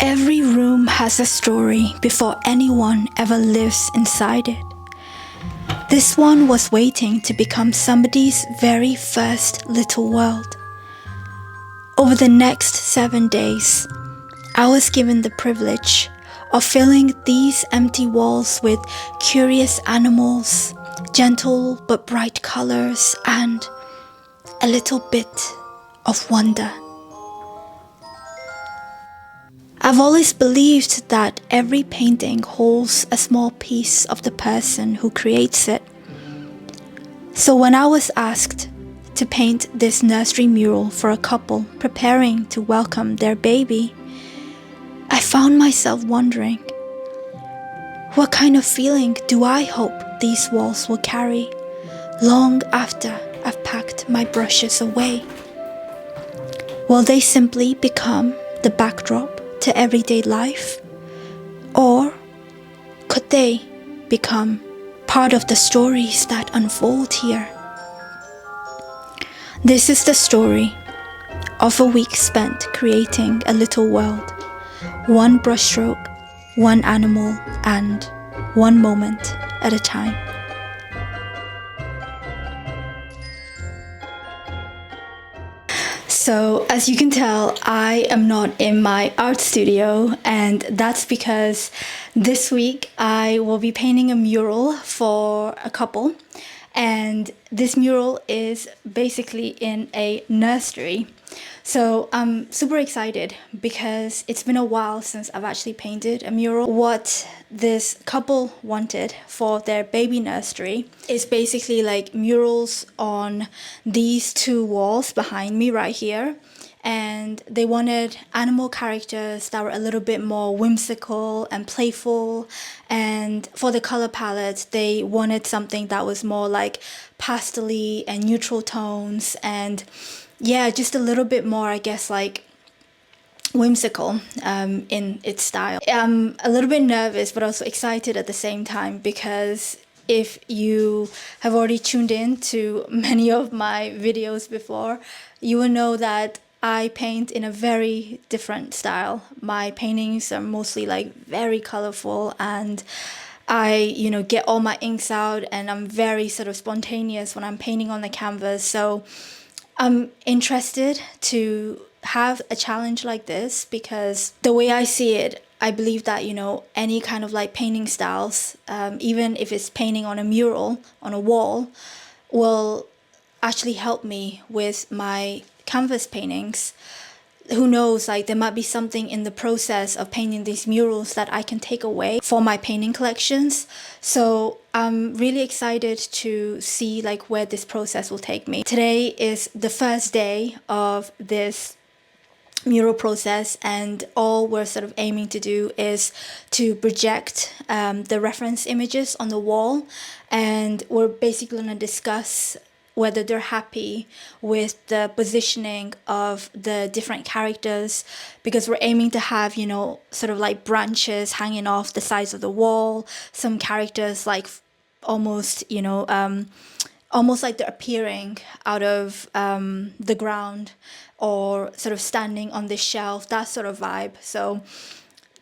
Every room has a story before anyone ever lives inside it. This one was waiting to become somebody's very first little world. Over the next 7 days, I was given the privilege of filling these empty walls with curious animals, gentle but bright colors, and a little bit of wonder. I've always believed that every painting holds a small piece of the person who creates it. So when I was asked to paint this nursery mural for a couple preparing to welcome their baby, I found myself wondering, what kind of feeling do I hope these walls will carry long after I've packed my brushes away? Will they simply become the backdrop to everyday life? Or could they become part of the stories that unfold here? This is the story of a week spent creating a little world, one brushstroke, one animal, and one moment at a time. So as you can tell, I am not in my art studio, and that's because this week I will be painting a mural for a couple, and this mural is basically in a nursery. So I'm super excited because it's been a while since I've actually painted a mural. What this couple wanted for their baby nursery is basically like murals on these two walls behind me right here. And they wanted animal characters that were a little bit more whimsical and playful. And for the color palette, they wanted something that was more like pastel-y and neutral tones, and yeah, just a little bit more, I guess, like whimsical in its style. I'm a little bit nervous but also excited at the same time, because if you have already tuned in to many of my videos before, you will know that I paint in a very different style. My paintings are mostly like very colorful, and I, get all my inks out, and I'm very sort of spontaneous when I'm painting on the canvas. So I'm interested to have a challenge like this, because the way I see it, I believe that, any kind of like painting styles, even if it's painting on a mural, on a wall, will actually help me with my canvas paintings. Who knows, like there might be something in the process of painting these murals that I can take away for my painting collections. So I'm really excited to see like where this process will take me. Today is the first day of this mural process, and all we're sort of aiming to do is to project the reference images on the wall, and we're basically going to discuss whether they're happy with the positioning of the different characters, because we're aiming to have, sort of like branches hanging off the sides of the wall, some characters like almost, almost like they're appearing out of the ground, or sort of standing on this shelf, that sort of vibe. So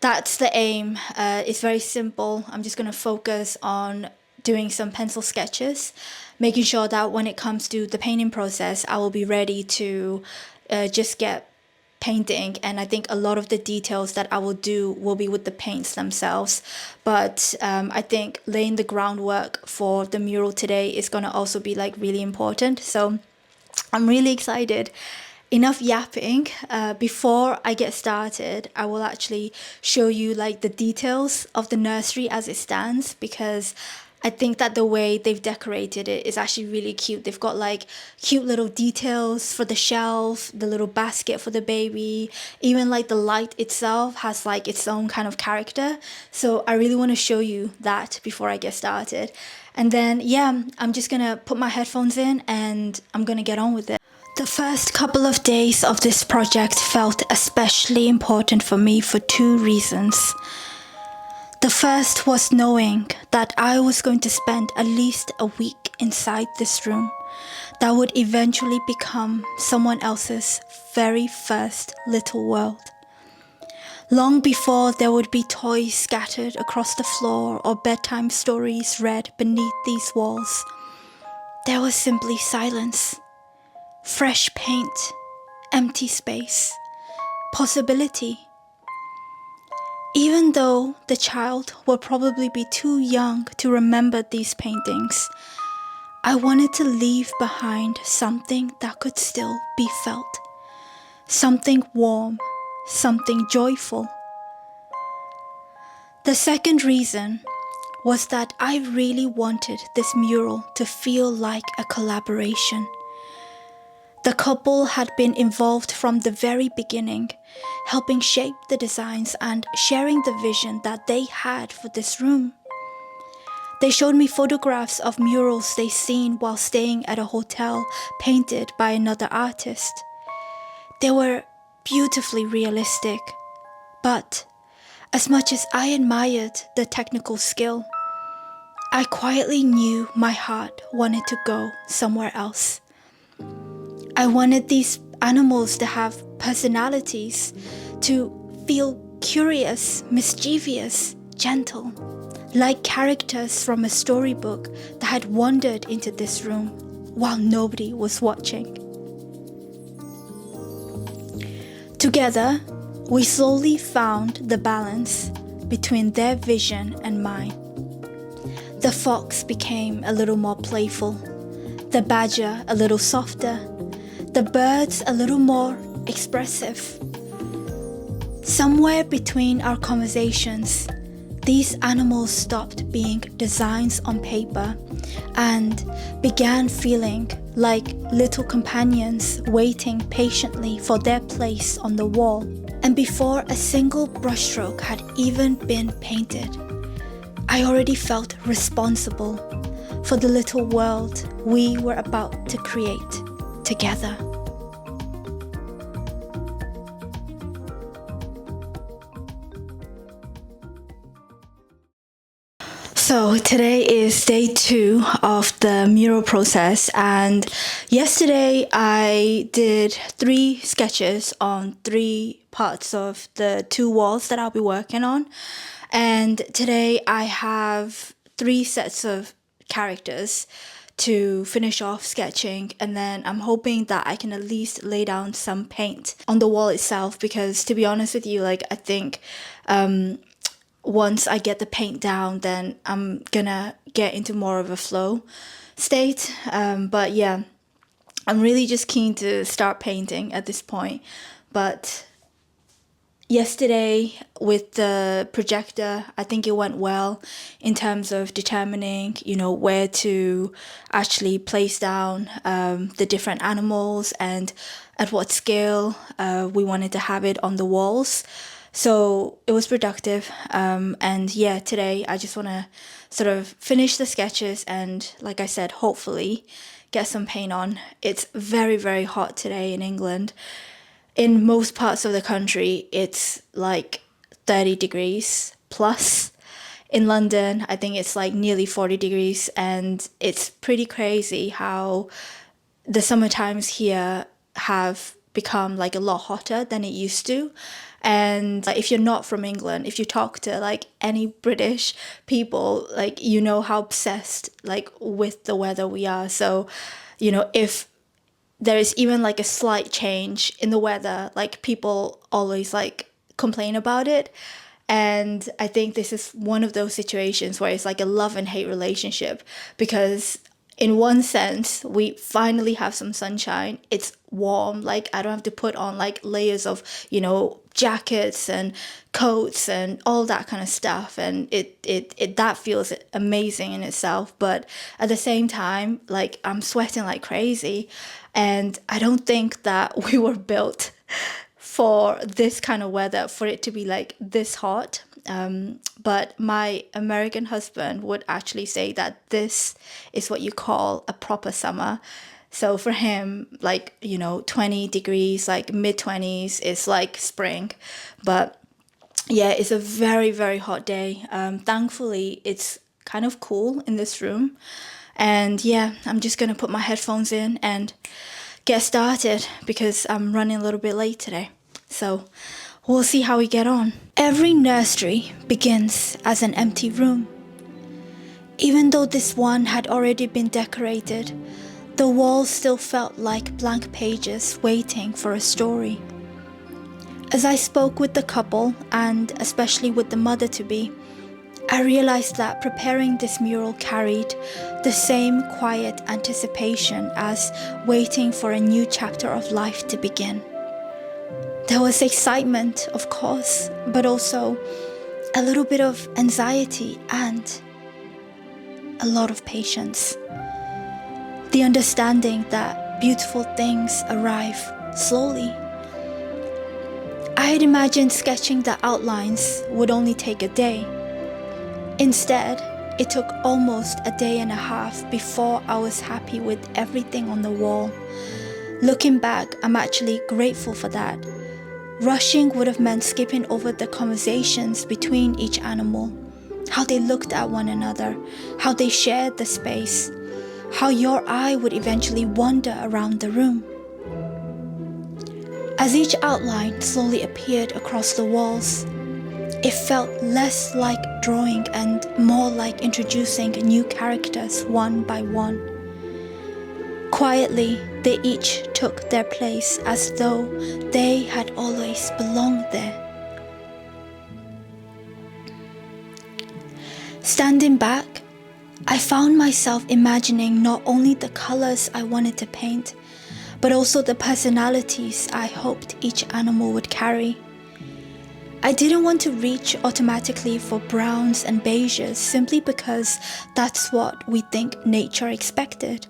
that's the aim. It's very simple. I'm just going to focus on doing some pencil sketches, making sure that when it comes to the painting process, I will be ready to just get painting. And I think a lot of the details that I will do will be with the paints themselves. But I think laying the groundwork for the mural today is going to also be like really important. So I'm really excited. Enough yapping. Before I get started, I will actually show you like the details of the nursery as it stands, because I think that the way they've decorated it is actually really cute. They've got like cute little details for the shelf, the little basket for the baby, even like the light itself has like its own kind of character. So I really want to show you that before I get started. And then, yeah, I'm just gonna put my headphones in and I'm gonna get on with it. The first couple of days of this project felt especially important for me for two reasons. The first was knowing that I was going to spend at least a week inside this room that would eventually become someone else's very first little world. Long before there would be toys scattered across the floor or bedtime stories read beneath these walls, there was simply silence, fresh paint, empty space, possibility. Even though the child will probably be too young to remember these paintings, I wanted to leave behind something that could still be felt. Something warm, something joyful. The second reason was that I really wanted this mural to feel like a collaboration. The couple had been involved from the very beginning, helping shape the designs and sharing the vision that they had for this room. They showed me photographs of murals they'd seen while staying at a hotel painted by another artist. They were beautifully realistic, but as much as I admired the technical skill, I quietly knew my heart wanted to go somewhere else. I wanted these animals to have personalities, to feel curious, mischievous, gentle, like characters from a storybook that had wandered into this room while nobody was watching. Together, we slowly found the balance between their vision and mine. The fox became a little more playful, the badger a little softer, the birds a little more expressive. Somewhere between our conversations, these animals stopped being designs on paper and began feeling like little companions waiting patiently for their place on the wall. And before a single brushstroke had even been painted, I already felt responsible for the little world we were about to create together. So today is day 2 of the mural process, and yesterday I did 3 sketches on 3 parts of the 2 walls that I'll be working on, and today I have 3 sets of characters to finish off sketching, and then I'm hoping that I can at least lay down some paint on the wall itself, because to be honest with you, like I think once I get the paint down, then I'm gonna get into more of a flow state. But yeah, I'm really just keen to start painting at this point. But yesterday with the projector, I think it went well in terms of determining, where to actually place down the different animals and at what scale we wanted to have it on the walls. So it was productive, and yeah, today I just want to sort of finish the sketches and, like I said, hopefully get some paint on. It's very, very hot today in England. In most parts of the country, it's like 30 degrees plus. In London, I think it's like nearly 40 degrees, and it's pretty crazy how the summer times here have become like a lot hotter than it used to. And if you're not from England, if you talk to like any British people, like how obsessed like with the weather we are. So if there is even like a slight change in the weather, like people always like complain about it. And I think this is one of those situations where it's like a love and hate relationship, because in one sense, we finally have some sunshine. It's warm. Like I don't have to put on like layers of, jackets and coats and all that kind of stuff. And it that feels amazing in itself. But at the same time, like I'm sweating like crazy. And I don't think that we were built for this kind of weather, for it to be like this hot. But my American husband would actually say that this is what you call a proper summer. So for him, like, 20 degrees, like mid-20s is like spring. But yeah, it's a very, very hot day. Thankfully, it's kind of cool in this room. And yeah, I'm just going to put my headphones in and get started because I'm running a little bit late today. So We'll see how we get on. Every nursery begins as an empty room. Even though this one had already been decorated, the walls still felt like blank pages waiting for a story. As I spoke with the couple, and especially with the mother-to-be, I realized that preparing this mural carried the same quiet anticipation as waiting for a new chapter of life to begin. There was excitement, of course, but also a little bit of anxiety and a lot of patience. The understanding that beautiful things arrive slowly. I had imagined sketching the outlines would only take a day. Instead, it took almost a day and a half before I was happy with everything on the wall. Looking back, I'm actually grateful for that. Rushing would have meant skipping over the conversations between each animal, how they looked at one another, how they shared the space, how your eye would eventually wander around the room. As each outline slowly appeared across the walls, it felt less like drawing and more like introducing new characters one by one. Quietly, they each took their place as though they had always belonged there. Standing back, I found myself imagining not only the colors I wanted to paint, but also the personalities I hoped each animal would carry. I didn't want to reach automatically for browns and beiges simply because that's what we think nature expected.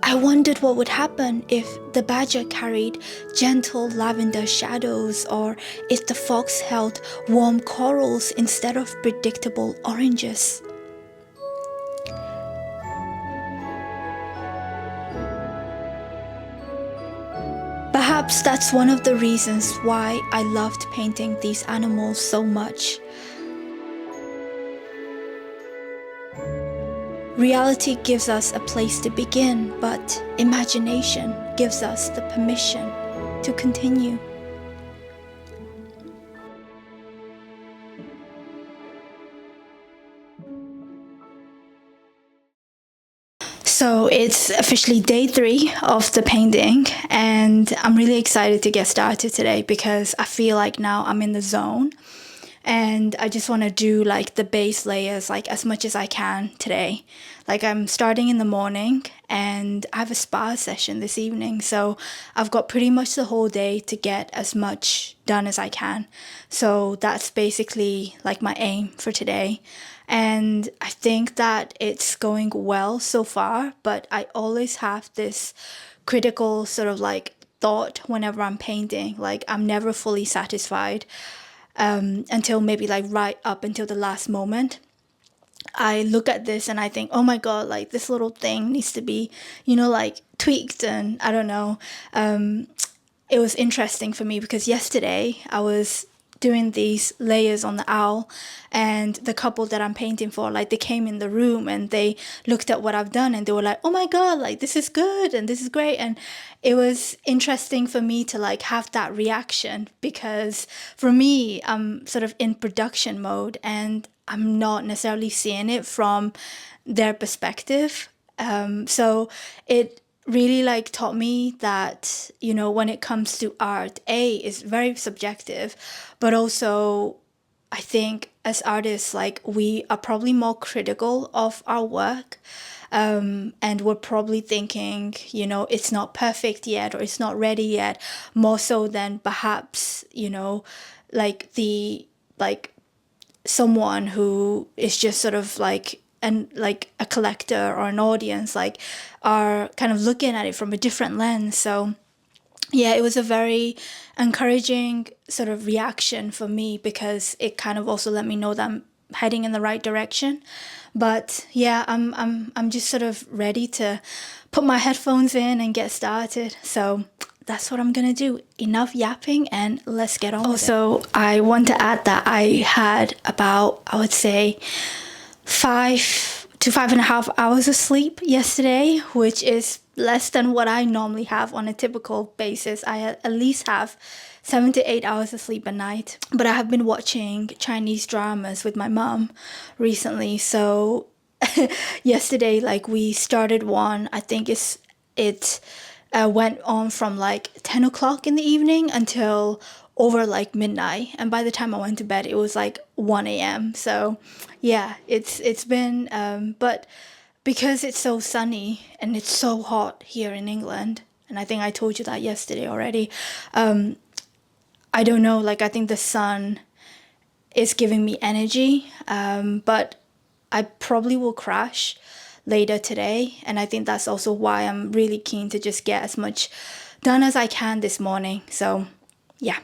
I wondered what would happen if the badger carried gentle lavender shadows, or if the fox held warm corals instead of predictable oranges. Perhaps that's one of the reasons why I loved painting these animals so much. Reality gives us a place to begin, but imagination gives us the permission to continue. So it's officially day 3 of the painting, and I'm really excited to get started today because I feel like now I'm in the zone. And I just want to do like the base layers like as much as I can today. Like I'm starting in the morning and I have a spa session this evening. So I've got pretty much the whole day to get as much done as I can. So that's basically like my aim for today. And I think that it's going well so far, but I always have this critical sort of like thought whenever I'm painting. Like I'm never fully satisfied. Until maybe like right up until the last moment. I look at this and I think, oh my God, like this little thing needs to be, like tweaked, and I don't know. It was interesting for me because yesterday I was doing these layers on the owl, and the couple that I'm painting for, like they came in the room and they looked at what I've done and they were like, oh my God, like this is good and this is great. And it was interesting for me to like have that reaction because for me, I'm sort of in production mode and I'm not necessarily seeing it from their perspective. So it really like taught me that, when it comes to art, is very subjective, but also I think as artists, like we are probably more critical of our work. And we're probably thinking, it's not perfect yet or it's not ready yet, more so than perhaps, like someone who is just sort of like a collector or an audience, like are kind of looking at it from a different lens. So yeah, it was a very encouraging sort of reaction for me because it kind of also let me know that I'm heading in the right direction. But yeah, I'm just sort of ready to put my headphones in and get started. So that's what I'm gonna do. Enough yapping and let's get on. Also, I want to add that I had about, I would say, 5 to 5.5 hours of sleep yesterday, which is less than what I normally have on a typical basis. I at least have 7 to 8 hours of sleep a night. But I have been watching Chinese dramas with my mom recently. So yesterday, like we started one. I think it went on from like 10 o'clock in the evening until over like midnight. And by the time I went to bed, it was like 1 a.m. So yeah, it's been but because it's so sunny and it's so hot here in England, and I think I told you that yesterday already. I don't know, like I think the sun is giving me energy, but I probably will crash later today. And I think that's also why I'm really keen to just get as much done as I can this morning. So, yeah.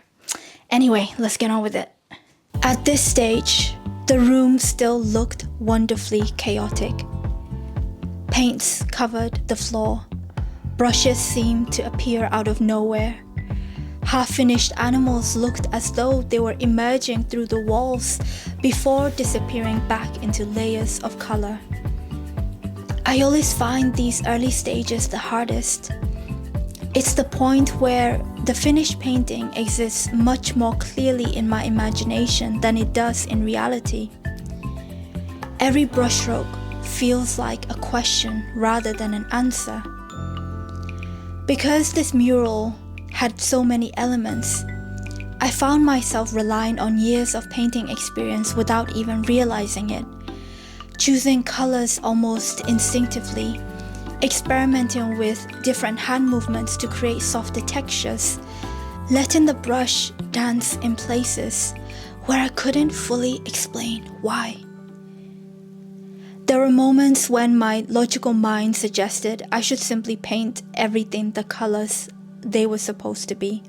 Anyway, let's get on with it. At this stage, the room still looked wonderfully chaotic. Paints covered the floor. Brushes seemed to appear out of nowhere. Half-finished animals looked as though they were emerging through the walls before disappearing back into layers of color. I always find these early stages the hardest. It's the point where the finished painting exists much more clearly in my imagination than it does in reality. Every brushstroke feels like a question rather than an answer. Because this mural had so many elements, I found myself relying on years of painting experience without even realizing it, choosing colors almost instinctively, experimenting with different hand movements to create softer textures, letting the brush dance in places where I couldn't fully explain why. There were moments when my logical mind suggested I should simply paint everything the colors they were supposed to be.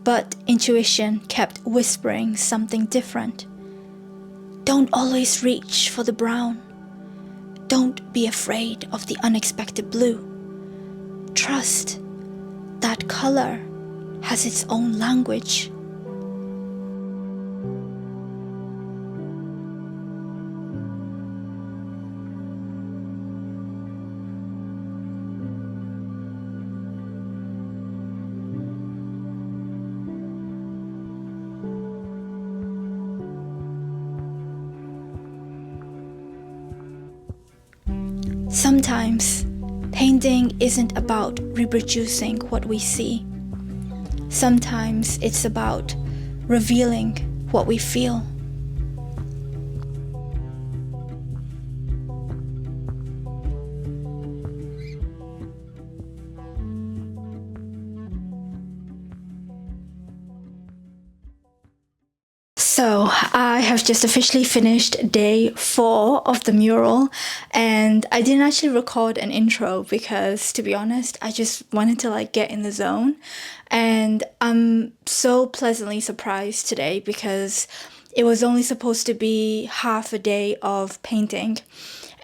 But intuition kept whispering something different. Don't always reach for the brown. Don't be afraid of the unexpected blue. Trust that color has its own language. Sometimes, painting isn't about reproducing what we see. Sometimes it's about revealing what we feel. So I have just officially finished day 4 of the mural, and I didn't actually record an intro because, to be honest, I just wanted to like get in the zone. And I'm so pleasantly surprised today because it was only supposed to be half a day of painting.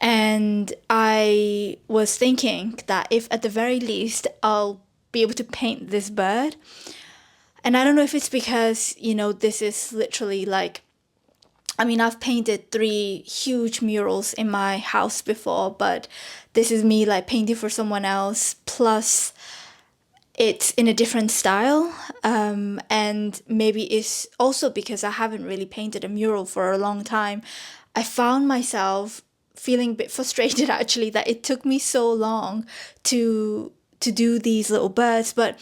And I was thinking that if at the very least I'll be able to paint this bird. And I don't know if it's because, this is literally like, I've painted 3 huge murals in my house before, but this is me like painting for someone else. Plus, it's in a different style. And maybe it's also because I haven't really painted a mural for a long time. I found myself feeling a bit frustrated actually that it took me so long to do these little birds. But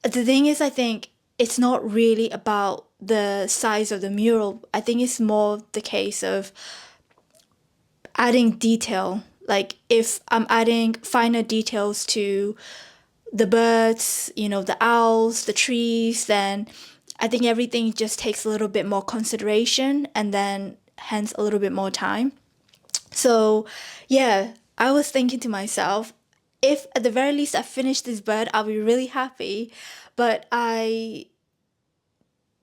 the thing is, I think it's not really about the size of the mural. I think it's more the case of adding detail. Like if I'm adding finer details to the birds, the owls, the trees, then I think everything just takes a little bit more consideration and then hence a little bit more time. So yeah, I was thinking to myself, if at the very least I finish this bird, I'll be really happy. But I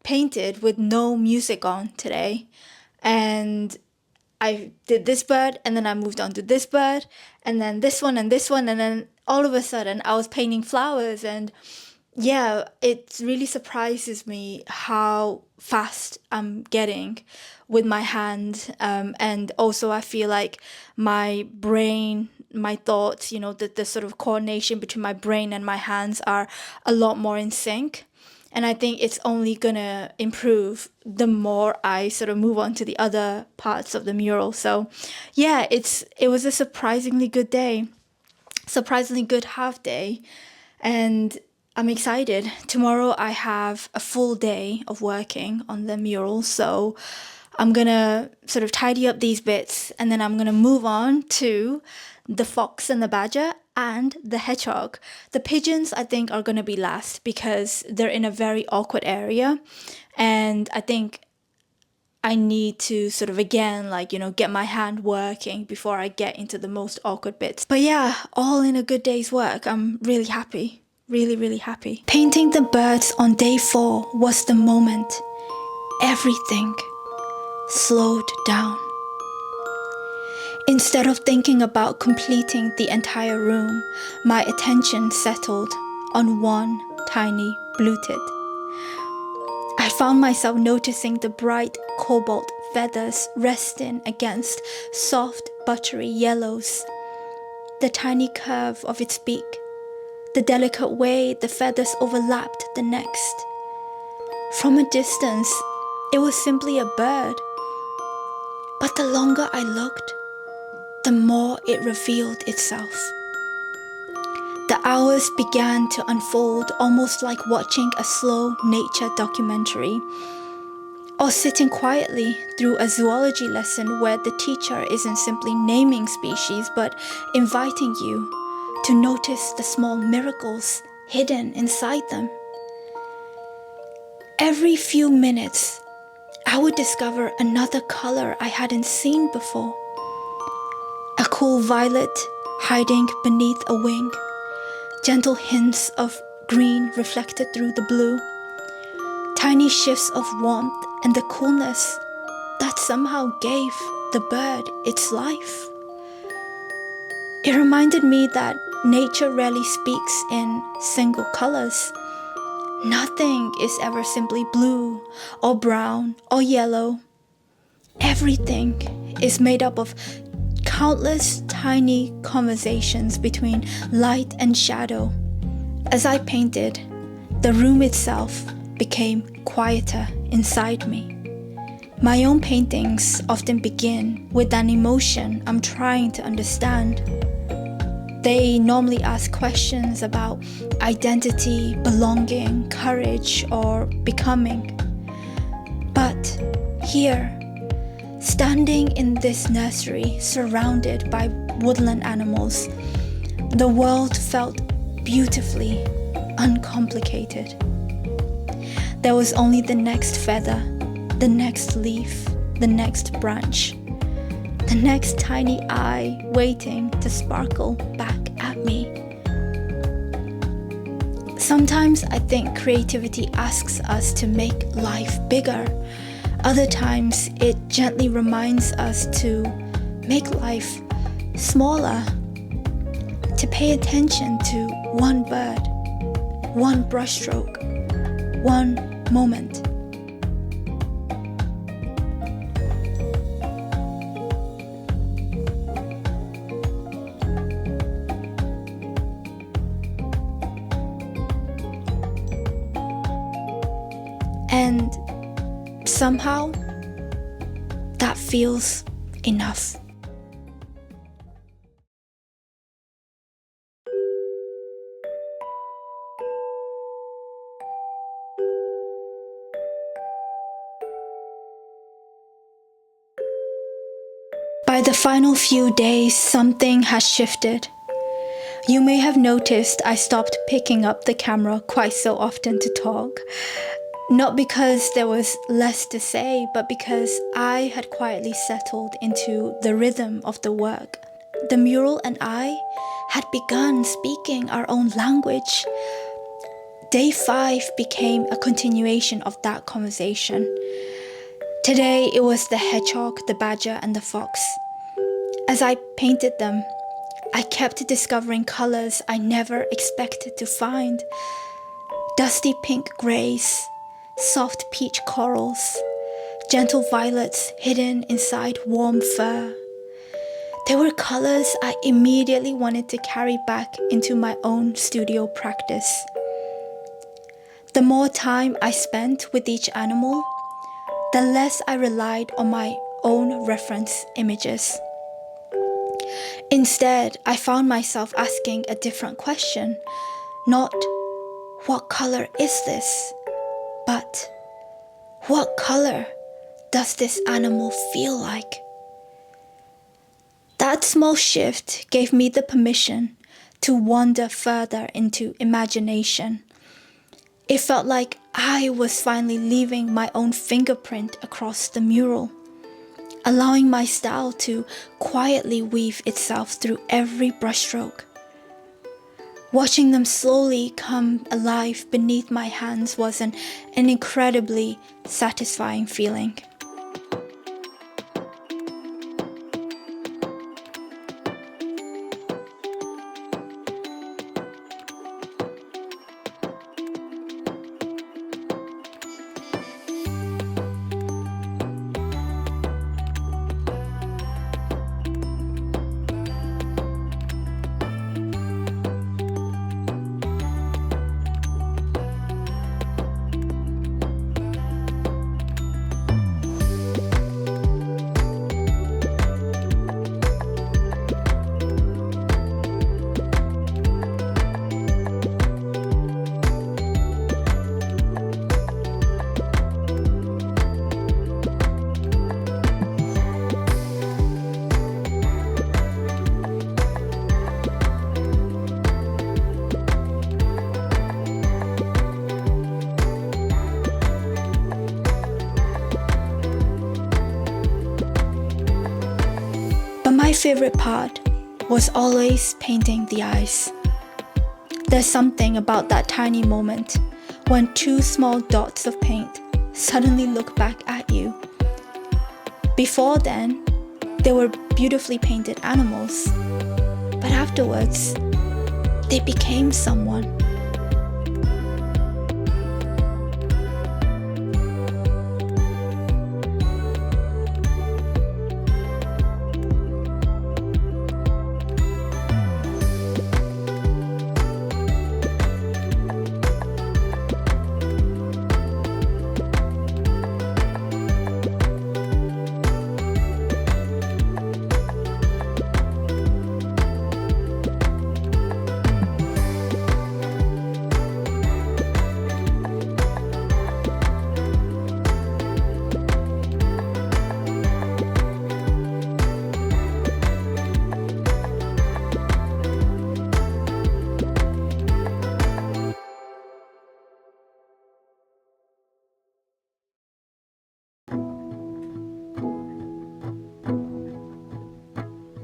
painted with no music on today, and I did this bird, and then I moved on to this bird, and then this one, and then all of a sudden I was painting flowers. And yeah, it really surprises me how fast I'm getting with my hand. And also I feel like my brain, my thoughts, the sort of coordination between my brain and my hands are a lot more in sync. And I think it's only gonna improve the more I sort of move on to the other parts of the mural. So yeah, it was a surprisingly good day, surprisingly good half day, and I'm excited. Tomorrow I have a full day of working on the mural, so I'm gonna sort of tidy up these bits, and then I'm gonna move on to the fox and the badger and the hedgehog. The pigeons I think are gonna be last because they're in a very awkward area, and I think I need to sort of again, like, get my hand working before I get into the most awkward bits. But yeah, all in a good day's work. I'm really happy. Really, really happy. Painting the birds on day 4 was the moment everything slowed down. Instead of thinking about completing the entire room, my attention settled on one tiny blue tit. I found myself noticing the bright cobalt feathers resting against soft, buttery yellows, the tiny curve of its beak, the delicate way the feathers overlapped the next. From a distance, it was simply a bird, but the longer I looked, the more it revealed itself. The hours began to unfold almost like watching a slow nature documentary, or sitting quietly through a zoology lesson where the teacher isn't simply naming species but inviting you to notice the small miracles hidden inside them. Every few minutes, I would discover another color I hadn't seen before. A cool violet hiding beneath a wing, gentle hints of green reflected through the blue, tiny shifts of warmth and the coolness that somehow gave the bird its life. It reminded me that nature rarely speaks in single colors. Nothing is ever simply blue or brown or yellow. Everything is made up of countless tiny conversations between light and shadow. As I painted, the room itself became quieter inside me. My own paintings often begin with an emotion I'm trying to understand. They normally ask questions about identity, belonging, courage, or becoming. But here, standing in this nursery surrounded by woodland animals, the world felt beautifully uncomplicated. There was only the next feather, the next leaf, the next branch, the next tiny eye waiting to sparkle back at me. Sometimes I think creativity asks us to make life bigger. Other times it gently reminds us to make life smaller, to pay attention to one bird, one brushstroke, one moment. And somehow that feels enough. By the final few days, something has shifted. You may have noticed I stopped picking up the camera quite so often to talk. Not because there was less to say, but because I had quietly settled into the rhythm of the work. The mural and I had begun speaking our own language. Day 5 became a continuation of that conversation. Today it was the hedgehog, the badger, and the fox. As I painted them, I kept discovering colors I never expected to find. Dusty pink grays, soft peach corals, gentle violets hidden inside warm fur. They were colors I immediately wanted to carry back into my own studio practice. The more time I spent with each animal, the less I relied on my own reference images. Instead, I found myself asking a different question, not what color is this, but what color does this animal feel like? That small shift gave me the permission to wander further into imagination. It felt like I was finally leaving my own fingerprint across the mural, allowing my style to quietly weave itself through every brushstroke. Watching them slowly come alive beneath my hands was an incredibly satisfying feeling. My favorite part was always painting the eyes. There's something about that tiny moment when two small dots of paint suddenly look back at you. Before then, they were beautifully painted animals, but afterwards, they became someone.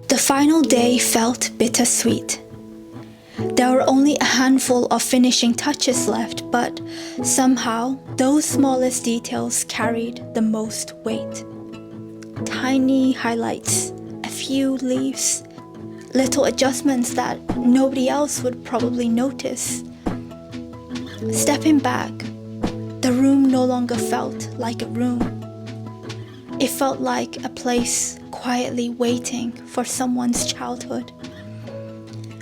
The final day felt bittersweet. There were only a handful of finishing touches left, but somehow those smallest details carried the most weight. Tiny highlights, a few leaves, little adjustments that nobody else would probably notice. Stepping back, the room no longer felt like a room. It felt like a place quietly waiting for someone's childhood.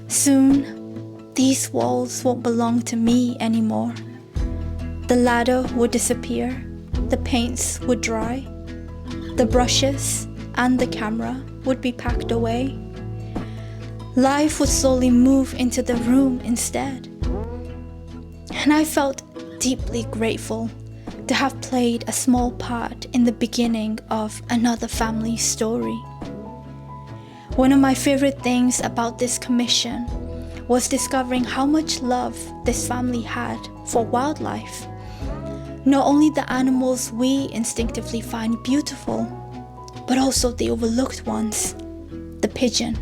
Soon, these walls won't belong to me anymore. The ladder would disappear, the paints would dry, the brushes and the camera would be packed away. Life would slowly move into the room instead. And I felt deeply grateful to have played a small part in the beginning of another family's story. One of my favorite things about this commission was discovering how much love this family had for wildlife. Not only the animals we instinctively find beautiful, but also the overlooked ones, the pigeon,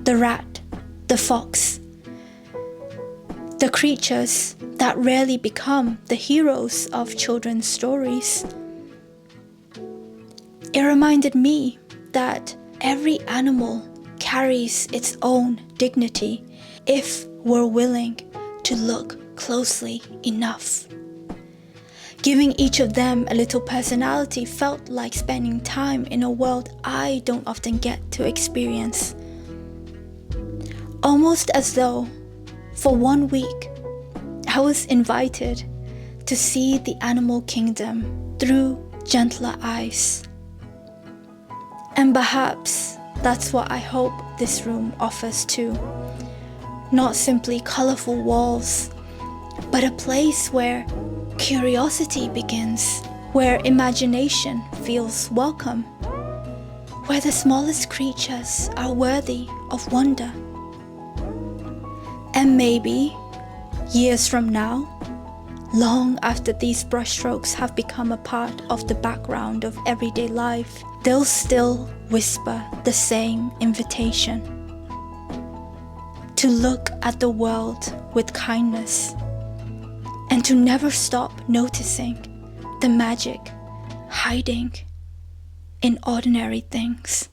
the rat, the fox, the creatures that rarely become the heroes of children's stories. It reminded me that every animal carries its own dignity if we're willing to look closely enough. Giving each of them a little personality felt like spending time in a world I don't often get to experience. Almost as though, for 1 week, I was invited to see the animal kingdom through gentler eyes. And perhaps that's what I hope this room offers too. Not simply colorful walls, but a place where curiosity begins, where imagination feels welcome, where the smallest creatures are worthy of wonder. And maybe, years from now, long after these brushstrokes have become a part of the background of everyday life, they'll still whisper the same invitation to look at the world with kindness and to never stop noticing the magic hiding in ordinary things.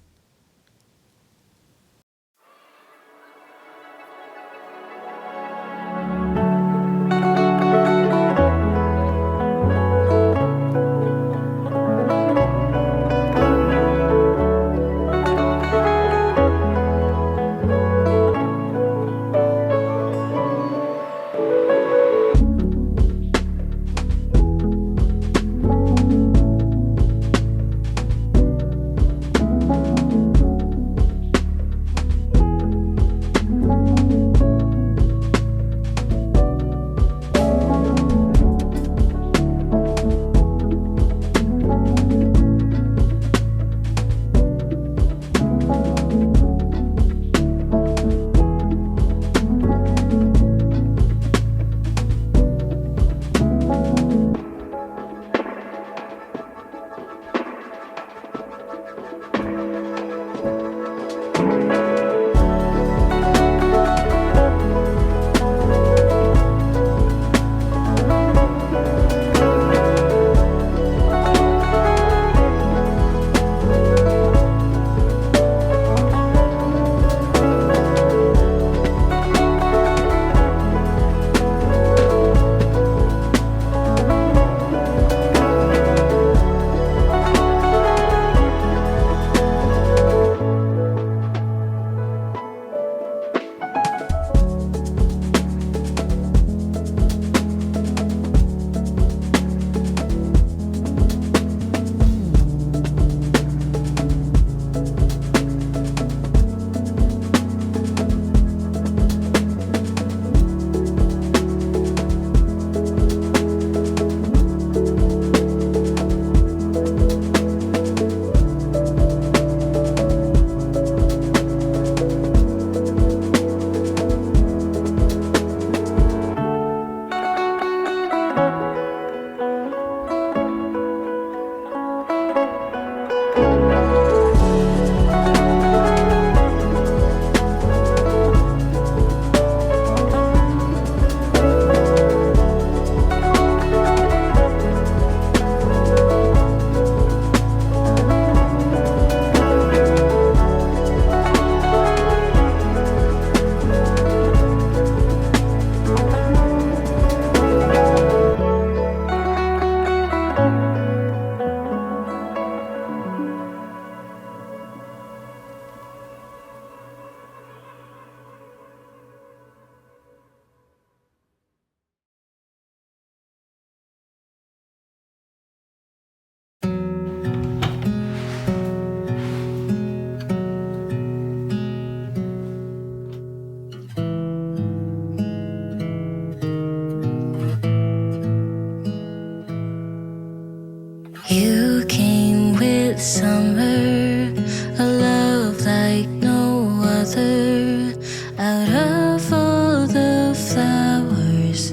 You came with summer, a love like no other. Out of all the flowers,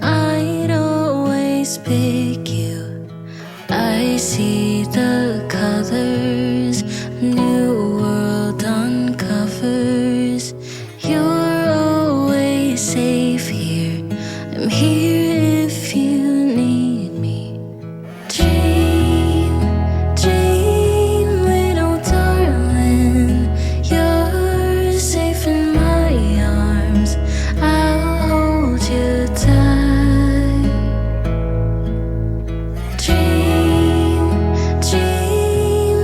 I'd always pick you. I see the colors, new world uncovers. You're always safe here, I'm here if you need me. Dream, dream, little darling, you're safe in my arms, I'll hold you tight. Dream, dream,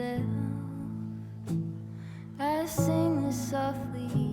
myself. I sing this softly